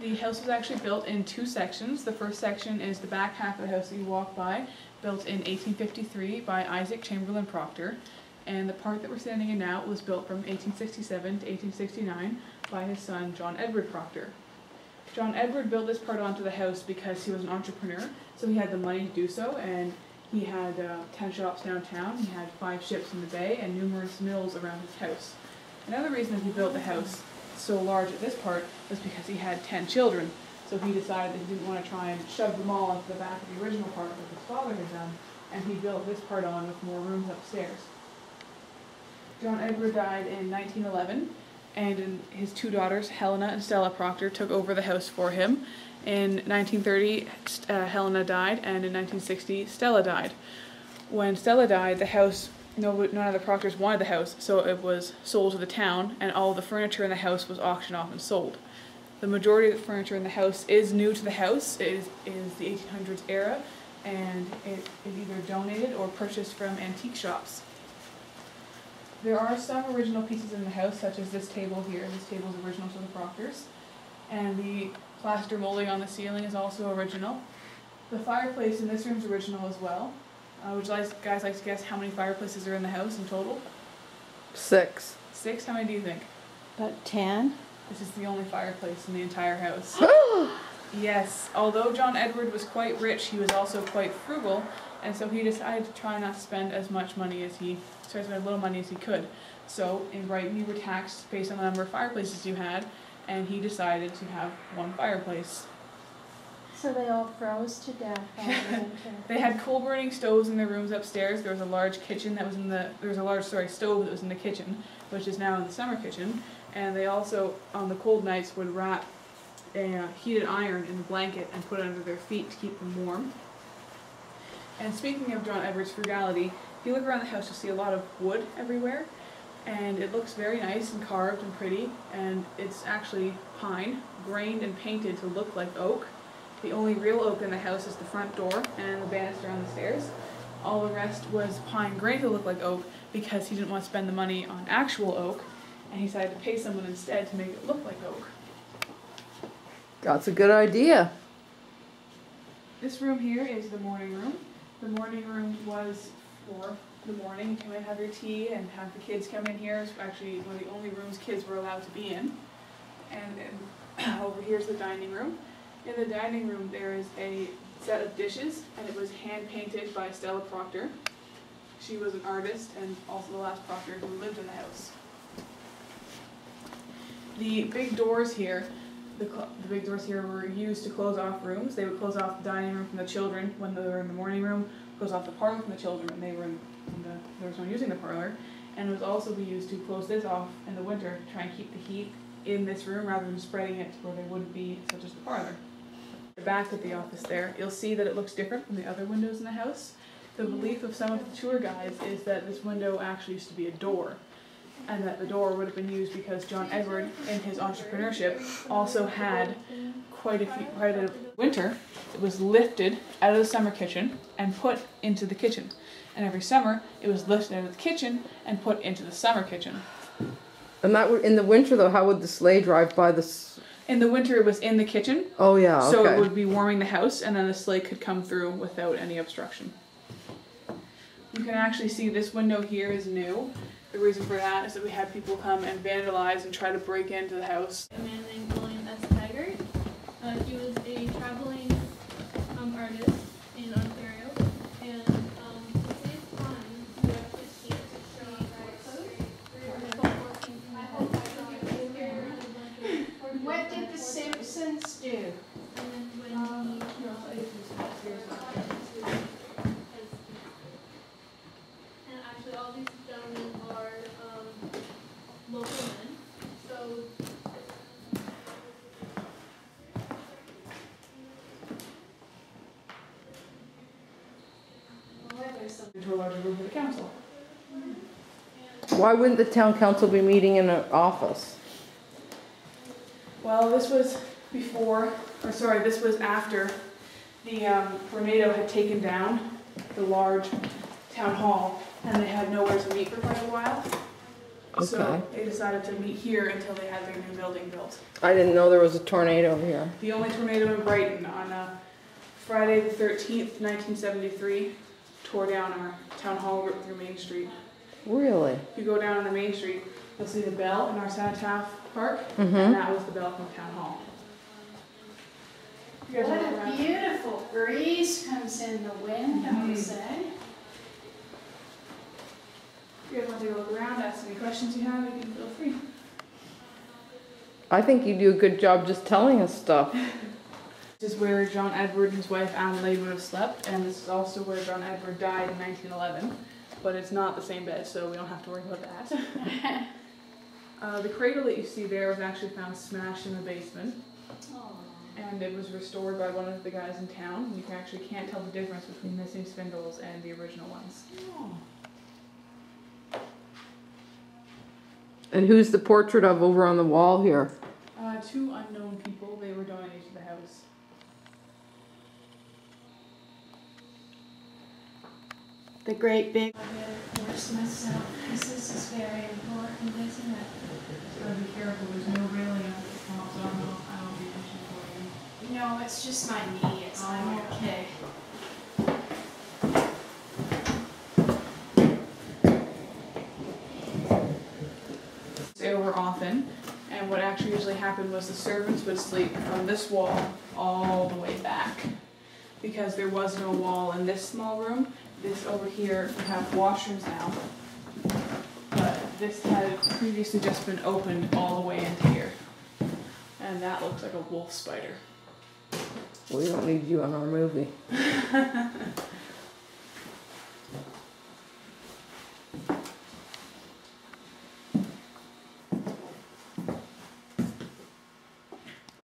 The house was actually built in two sections. The first section is the back half of the house that you walk by, built in 1853 by Isaac Chamberlain Proctor. And the part that we're standing in now was built from 1867 to 1869 by his son, John Edward Proctor. John Edward built this part onto the house because he was an entrepreneur, so he had the money to do so, and he had 10 shops downtown, he had 5 ships in the bay, and numerous mills around his house. Another reason that he built the house so large at this part was because he had 10 children, so he decided that he didn't want to try and shove them all into the back of the original part that his father had done, and he built this part on with more rooms upstairs. John Edward died in 1911, and his 2 daughters, Helena and Stella Proctor, took over the house for him. In 1930, Helena died, and in 1960, Stella died. When Stella died, the house, none of the Proctors wanted the house, so it was sold to the town, and all the furniture in the house was auctioned off and sold. The majority of the furniture in the house is new to the house. It is the 1800s era, and it is either donated or purchased from antique shops. There are some original pieces in the house, such as this table here. This table is original to the Proctors. And the plaster molding on the ceiling is also original. The fireplace in this room is original as well. Would you guys like to guess how many fireplaces are in the house in total? 6. 6? How many do you think? About 10. This is the only fireplace in the entire house. Yes, although John Edward was quite rich, he was also quite frugal, and so he decided to try not to spend as much money as he, spend as little money as he could. So in Brighton you were taxed based on the number of fireplaces you had, and he decided to have 1 fireplace. So they all froze to death all winter. They had coal-burning stoves in their rooms upstairs. There was a large kitchen that was in the, there was a large, stove that was in the kitchen, which is now in the summer kitchen. And they also, on the cold nights, would wrap a heated iron in a blanket and put it under their feet to keep them warm. And speaking of John Edward's frugality, if you look around the house, you'll see a lot of wood everywhere. And it looks very nice and carved and pretty, and it's actually pine, grained and painted to look like oak. The only real oak in the house is the front door and the banister on the stairs. All the rest was pine grained to look like oak because he didn't want to spend the money on actual oak, and he decided to pay someone instead to make it look like oak. That's a good idea. This room here is the morning room. The morning room was for the morning. You come in, have your tea, and have the kids come in here. It's actually one of the only rooms kids were allowed to be in. And then over here's the dining room. In the dining room there is a set of dishes, and it was hand painted by Stella Proctor. She was an artist and also the last Proctor who lived in the house. The big doors here, the big doors here were used to close off rooms. They would close off the dining room from the children when they were in the morning room, close off the parlor from the children when they were in there was no one using the parlor, and it was also be used to close this off in the winter to try and keep the heat in this room rather than spreading it to where they wouldn't be, such as the parlor. The back of the office there, you'll see that it looks different from the other windows in the house. The belief of some of the tour guides is that this window actually used to be a door, and that the door would have been used because John Edward, in his entrepreneurship, also had quite a winter. It was lifted out of the summer kitchen and put into the kitchen. And every summer, it was lifted out of the kitchen and put into the summer kitchen. And that in the winter, though, how would the sleigh drive by the... In the winter, it was in the kitchen. Oh, yeah, okay. So it would be warming the house, and then the sleigh could come through without any obstruction. You can actually see this window here is new. The reason for that is that we had people come and vandalize and try to break into the house. A man named William S. Taggart. He was a traveling artist in Ontario, and to save time, he actually came to show What did the Simpsons do? And actually all these gentlemen are local men, so Into a larger room for the council. Why wouldn't the town council be meeting in an office? Well, this was this was after the tornado had taken down the large town hall, and they had nowhere to meet for quite a while. So Okay. they decided to meet here until they had their new building built. I didn't know there was a tornado here. The only tornado in Brighton on Friday the 13th, 1973, tore down our town hall route through Main Street. Really? If you go down on the Main Street, you'll see the bell in our Cenotaph Park, Mm-hmm. and that was the bell from town hall. You guys What wanna a go around? beautiful breeze comes in the wind, I would Mhm. say. If you guys want to take a look around, ask any questions you have, you can feel free. I think you do a good job just telling us stuff. This is where John Edward and his wife Adelaide would have slept, and this is also where John Edward died in 1911. But it's not the same bed, so we don't have to worry about that. The cradle that you see there was actually found smashed in the basement, Oh. and it was restored by one of the guys in town. You actually can't tell the difference between missing spindles and the original ones. And who's the portrait of over on the wall here? Two unknown people, they were donated to the house. The great big. I get it force myself, because this is very important, isn't it? So be careful, there's no railing up the top, so I don't be an issue for you. No, it's just my knee, I'm okay. Stay over often, and what actually usually happened was the servants would sleep from this wall all the way back. Because there was no wall in this small room, this over here, we have washers now. But this had previously just been opened all the way into here. And that looks like a wolf spider. We don't need you on our movie.